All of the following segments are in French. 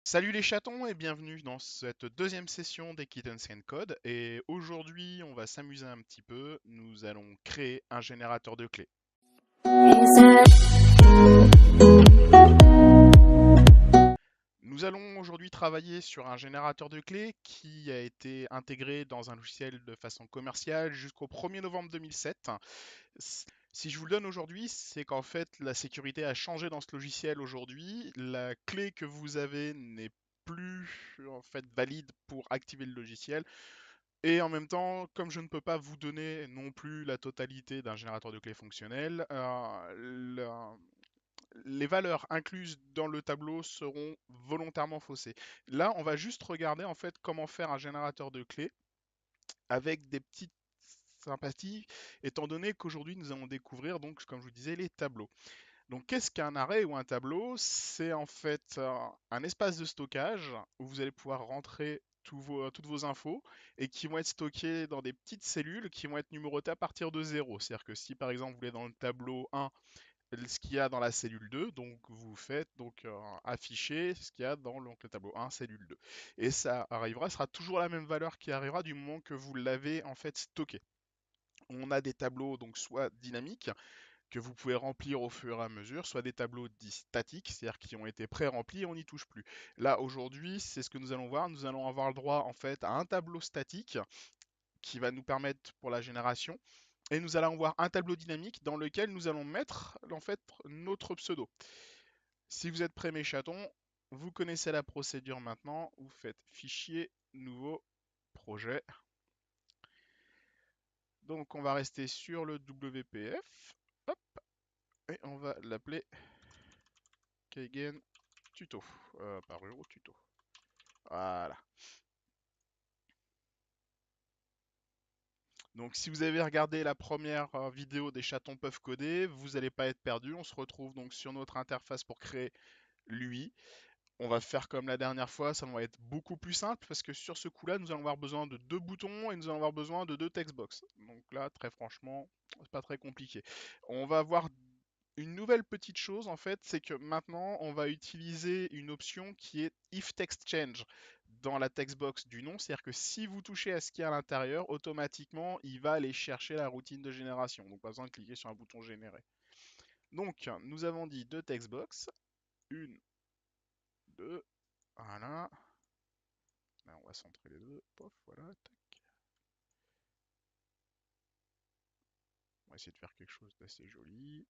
Salut les chatons et bienvenue dans cette deuxième session des Kittens and Code. Et aujourd'hui, on va s'amuser un petit peu. Nous allons créer un générateur de clés. Nous allons aujourd'hui travailler sur un générateur de clés qui a été intégré dans un logiciel de façon commerciale jusqu'au 1er novembre 2007. Si je vous le donne aujourd'hui, c'est qu'en fait la sécurité a changé dans ce logiciel aujourd'hui. La clé que vous avez n'est plus en fait valide pour activer le logiciel. Et en même temps, comme je ne peux pas vous donner non plus la totalité d'un générateur de clés fonctionnel, les valeurs incluses dans le tableau seront volontairement faussées. Là, on va juste regarder en fait comment faire un générateur de clés avec des petites sympathies, étant donné qu'aujourd'hui nous allons découvrir donc, comme je vous disais, les tableaux. Donc, qu'est-ce qu'un array ou un tableau? C'est en fait un espace de stockage où vous allez pouvoir rentrer toutes vos infos et qui vont être stockées dans des petites cellules qui vont être numérotées à partir de 0. C'est-à-dire que si par exemple vous voulez dans le tableau 1 ce qu'il y a dans la cellule 2, donc vous faites donc afficher ce qu'il y a dans le tableau 1, cellule 2. Et ça arrivera, ce sera toujours la même valeur qui arrivera du moment que vous l'avez en fait stocké. On a des tableaux donc soit dynamiques, que vous pouvez remplir au fur et à mesure, soit des tableaux dits statiques, c'est-à-dire qui ont été pré-remplis et on n'y touche plus. Là, aujourd'hui, c'est ce que nous allons voir. Nous allons avoir le droit en fait à un tableau statique qui va nous permettre pour la génération. Et nous allons avoir un tableau dynamique dans lequel nous allons mettre en fait notre pseudo. Si vous êtes prêts mes chatons, vous connaissez la procédure maintenant. Vous faites fichier, nouveau, projet. Donc on va rester sur le WPF. Hop, et on va l'appeler Keigen tuto. Par euro tuto. Voilà. Donc si vous avez regardé la première vidéo des chatons peuvent coder, vous n'allez pas être perdu. On se retrouve donc sur notre interface pour créer l'UI. On va faire comme la dernière fois, ça va être beaucoup plus simple parce que sur ce coup-là, nous allons avoir besoin de deux boutons et nous allons avoir besoin de deux textbox. Donc là, très franchement, c'est pas très compliqué. On va avoir une nouvelle petite chose en fait, c'est que maintenant on va utiliser une option qui est if text change dans la textbox du nom, c'est-à-dire que si vous touchez à ce qu'il y a à l'intérieur, automatiquement il va aller chercher la routine de génération. Donc pas besoin de cliquer sur un bouton générer. Donc nous avons dit deux textbox, une, deux, voilà. Là, on va centrer les deux, pof, voilà, tac. On va essayer de faire quelque chose d'assez joli.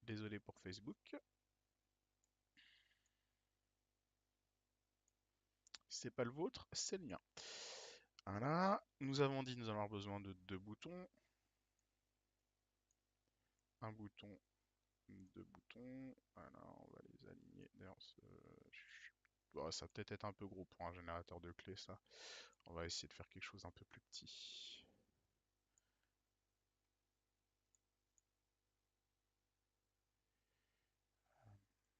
Désolé pour Facebook. C'est pas le vôtre, c'est le mien. Voilà, nous avons dit nous allons avoir besoin de deux boutons. Un bouton, deux boutons. Voilà, on va les aligner. D'ailleurs, bon, ça va peut-être être un peu gros pour un générateur de clés, ça. On va essayer de faire quelque chose un peu plus petit.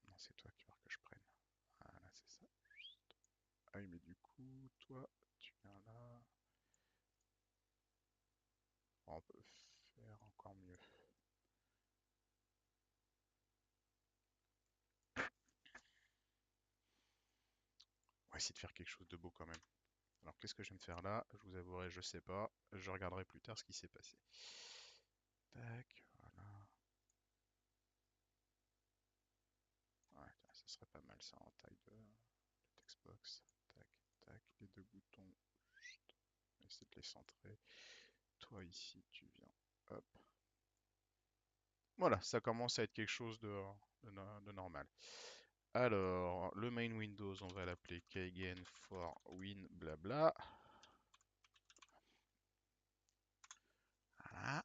Non, c'est toi qu'il va que je prenne. Voilà, c'est ça. Ah oui, mais du coup, toi, tu viens là. On peut faire encore mieux. On va essayer de faire quelque chose de beau quand même. Alors qu'est-ce que je vais me faire là? Je vous avouerai, je sais pas. Je regarderai plus tard ce qui s'est passé. Tac, voilà. Ouais, tiens, ça serait pas mal ça en taille de textbox. Tac, tac, les deux boutons. Chut, on va essayer de les centrer. Toi ici, tu viens. Hop. Voilà, ça commence à être quelque chose de normal. Alors, le main Windows, on va l'appeler kgen for win blabla. Voilà.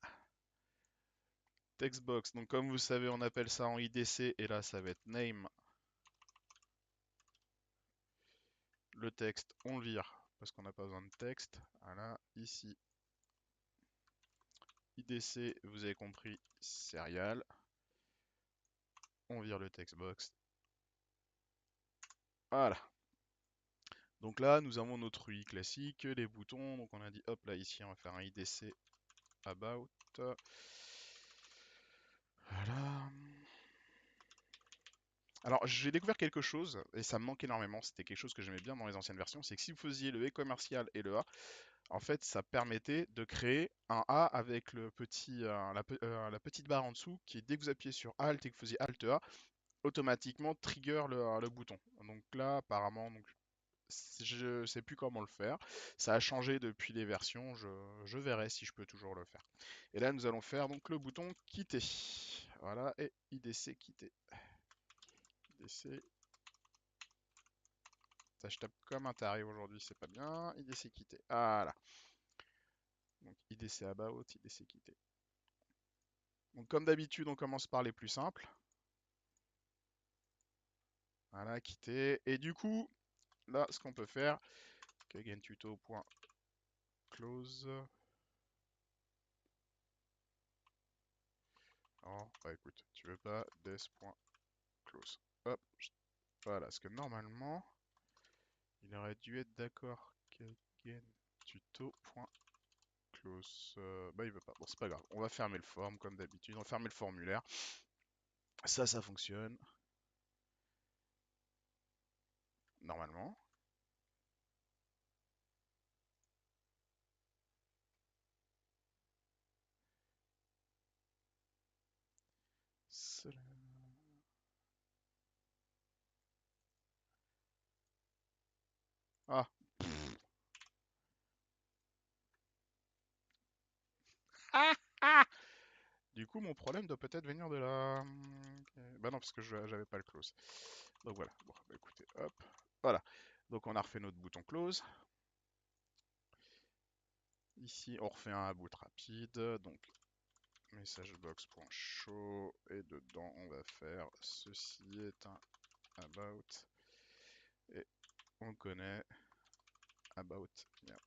Textbox, donc comme vous savez, on appelle ça en IDC et là ça va être name. Le texte, on le vire parce qu'on n'a pas besoin de texte. Voilà, ici, IDC, vous avez compris, serial. On vire le textbox. Voilà. Donc là, nous avons notre UI classique, les boutons. Donc on a dit, hop là, ici, on va faire un IDC about. Alors, j'ai découvert quelque chose, et ça me manque énormément, c'était quelque chose que j'aimais bien dans les anciennes versions, c'est que si vous faisiez le E commercial et le A, en fait, ça permettait de créer un A avec la petite barre en dessous, qui dès que vous appuyez sur Alt et que vous faisiez Alt A, automatiquement trigger le bouton. Donc là, apparemment, donc, je sais plus comment le faire. Ça a changé depuis les versions, je verrai si je peux toujours le faire. Et là, nous allons faire donc le bouton quitter. Voilà, et IDC quitter. IDC. Ça, je tape comme un taré aujourd'hui, c'est pas bien. IDC quitter. Voilà. Donc IDC about, IDC quitter. Donc comme d'habitude, on commence par les plus simples. Voilà, quitter. Et du coup, là, ce qu'on peut faire, tuto.close. Oh, bah écoute, tu veux pas des.close. Hop, voilà, parce que normalement, il aurait dû être d'accord. Tuto.close. Bah il veut pas. Bon, c'est pas grave. On va fermer le form comme d'habitude. On va fermer le formulaire. Ça fonctionne. Normalement. Cela- Ah. Ah, ah. Du coup, mon problème doit peut-être venir de là. Bah non, parce que j'avais pas le close. Donc voilà. Bon, bah écoutez, hop. Voilà. Donc on a refait notre bouton close. Ici, on refait un boot rapide. Donc messagebox.show. Et dedans, on va faire ceci est un about. Et on connaît about. Yeah.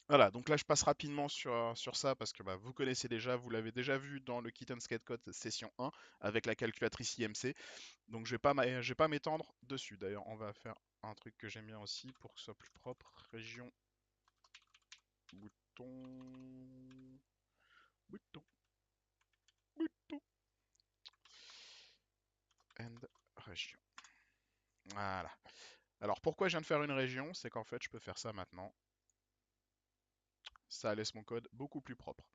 Voilà, donc là je passe rapidement sur ça parce que bah, vous connaissez déjà, vous l'avez déjà vu dans le Kitten Skatecode session 1 avec la calculatrice IMC. Donc je vais pas m'étendre dessus. D'ailleurs, on va faire un truc que j'aime bien aussi pour que ce soit plus propre. Région, bouton, bouton, bouton, and région. Voilà. Alors pourquoi je viens de faire une région? C'est qu'en fait je peux faire ça maintenant. Ça laisse mon code beaucoup plus propre.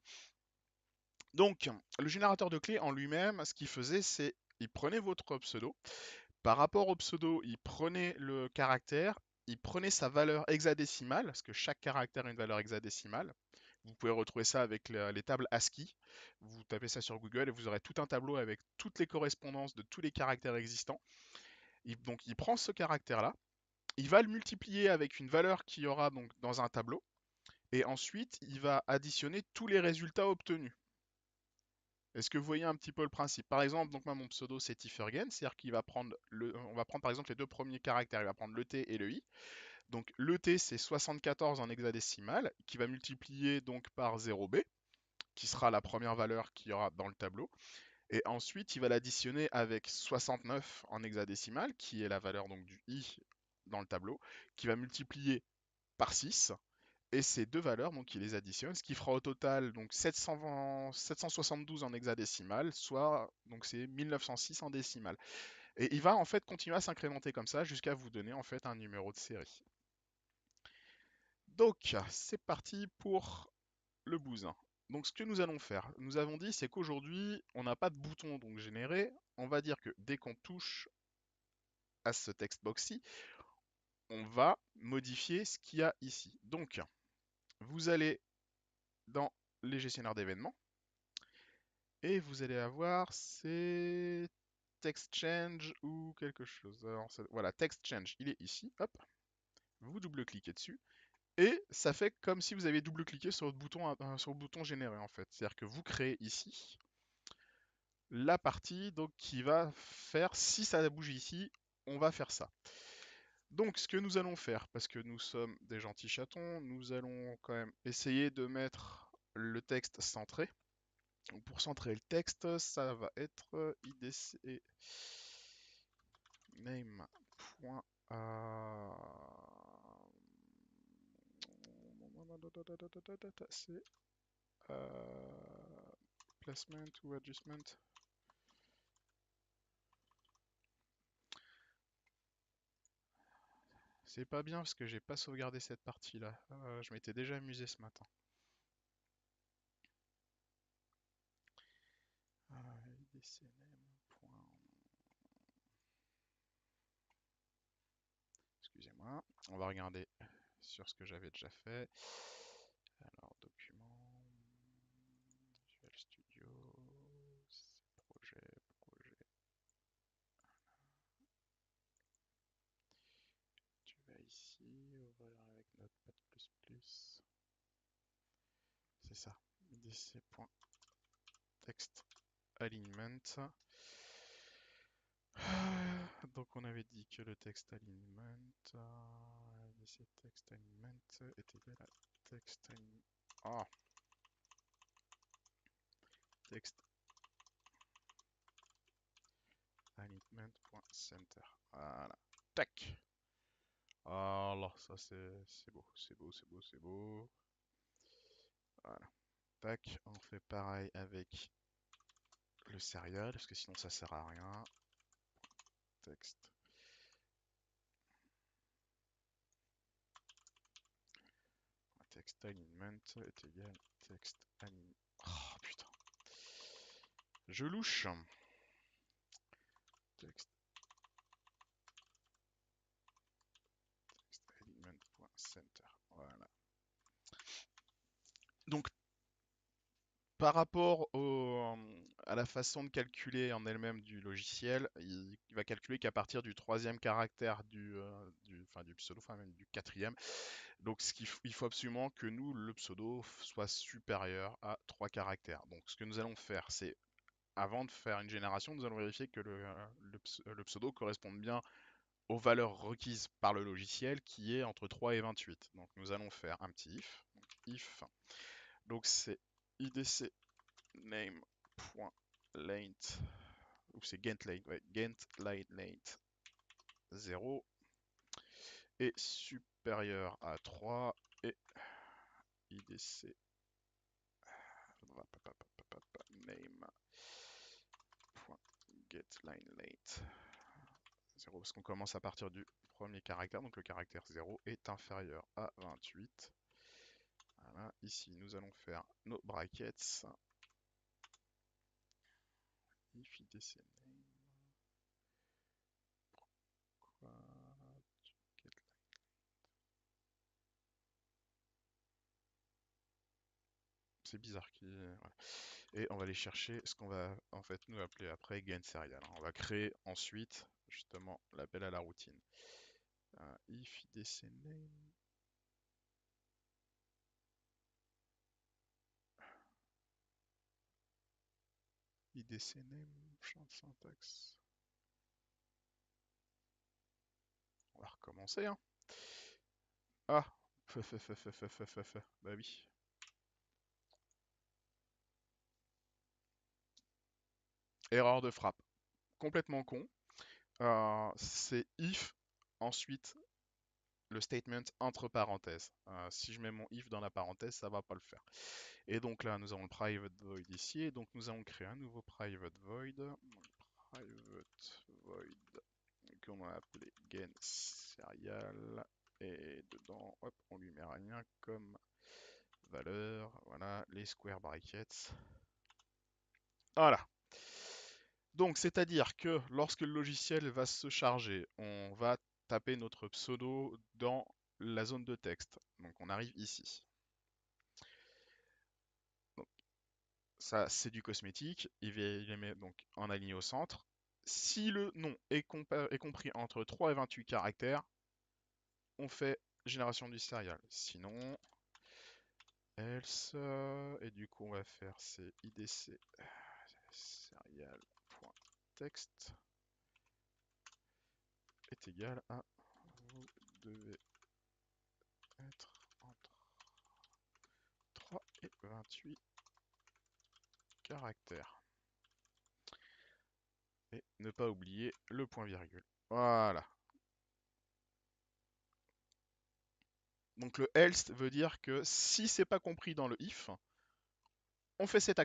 Donc, le générateur de clés en lui-même, ce qu'il faisait, c'est il prenait votre pseudo. Par rapport au pseudo, il prenait le caractère, il prenait sa valeur hexadécimale, parce que chaque caractère a une valeur hexadécimale. Vous pouvez retrouver ça avec les tables ASCII. Vous tapez ça sur Google et vous aurez tout un tableau avec toutes les correspondances de tous les caractères existants. Donc, il prend ce caractère-là, il va le multiplier avec une valeur qu'il y aura donc dans un tableau, et ensuite, il va additionner tous les résultats obtenus. Est-ce que vous voyez un petit peu le principe? Par exemple, donc moi mon pseudo c'est Tiffergen, c'est-à-dire qu'il va prendre on va prendre par exemple les deux premiers caractères, il va prendre le T et le I. Donc le T c'est 74 en hexadécimal, qui va multiplier donc par 0B, qui sera la première valeur qu'il y aura dans le tableau. Et ensuite il va l'additionner avec 69 en hexadécimal, qui est la valeur donc du I dans le tableau, qui va multiplier par 6. Et ces deux valeurs, donc il les additionne, ce qui fera au total donc 772 en hexadécimal, soit donc c'est 1906 en décimal. Et il va en fait continuer à s'incrémenter comme ça jusqu'à vous donner en fait un numéro de série. Donc c'est parti pour le bousin. Donc ce que nous allons faire, nous avons dit c'est qu'aujourd'hui on n'a pas de bouton donc généré. On va dire que dès qu'on touche à ce textbox-ci, on va modifier ce qu'il y a ici. Donc vous allez dans les gestionnaires d'événements. Et vous allez avoir ces text change ou quelque chose. Alors, voilà, text change, il est ici. Hop, vous double-cliquez dessus. Et ça fait comme si vous avez double-cliqué sur le bouton générer en fait. C'est-à-dire que vous créez ici la partie donc, qui va faire, si ça bouge ici, on va faire ça. Donc ce que nous allons faire, parce que nous sommes des gentils chatons, nous allons quand même essayer de mettre le texte centré. Donc pour centrer le texte, ça va être IDC name. C'est placement ou adjustment. C'est pas bien parce que j'ai pas sauvegardé cette partie-là. Je m'étais déjà amusé ce matin. IDCName. Excusez-moi. On va regarder sur ce que j'avais déjà fait. Alors, document, Visual Studio, projet. Tu vas ici, ouvrir avec Notepad++. C'est ça. idc.text alignment. Donc on avait dit que le text alignment, idc text alignment est égal à text alignment. Ah, text alignment.center. Voilà. Tac. Alors ça c'est beau, c'est beau. Voilà. Tac. On fait pareil avec le serial parce que sinon ça sert à rien. Text. Text alignment est égal text alignment. Oh putain. Je louche. Text alignment.center. Voilà. Donc par rapport à la façon de calculer en elle-même du logiciel, il va calculer qu'à partir du troisième caractère enfin, du pseudo, enfin même du quatrième. Donc il faut absolument que nous, le pseudo, soit supérieur à 3 caractères. Donc ce que nous allons faire, c'est avant de faire une génération, nous allons vérifier que le pseudo corresponde bien aux valeurs requises par le logiciel qui est entre 3 et 28. Donc nous allons faire un petit if. Donc, if, donc c'est idc name.length, ou c'est getLength, ouais, getLength 0 est supérieur à 3 et idc name.getLength 0 parce qu'on commence à partir du premier caractère, donc le caractère 0 est inférieur à 28. Voilà, ici nous allons faire nos brackets. If idc name. Pourquoi get. C'est bizarre voilà. Et on va aller chercher ce qu'on va en fait nous appeler après gain serial. On va créer ensuite justement l'appel à la routine. If idc name. IDC name, champ de syntaxe. On va recommencer, hein. Ah, bah oui. Erreur de frappe. Complètement con. C'est if, ensuite le statement entre parenthèses. Si je mets mon if dans la parenthèse, ça va pas le faire. Et donc là, nous avons le private void ici, et donc nous allons créer un nouveau private void. Private void qu'on va appeler gain serial. Et dedans, hop, on lui met rien comme valeur. Voilà, les square brackets. Voilà. Donc, c'est-à-dire que lorsque le logiciel va se charger, on va taper notre pseudo dans la zone de texte. Donc, on arrive ici. Donc, ça, c'est du cosmétique. Il les met donc en aligné au centre. Si le nom est compris entre 3 et 28 caractères, on fait génération du serial. Sinon, else, et du coup, on va faire c'est idc serial.text est égal à vous devez être entre 3 et 28 caractères. Et ne pas oublier le point virgule. Voilà. Donc le else veut dire que si c'est pas compris dans le if, on fait cette action.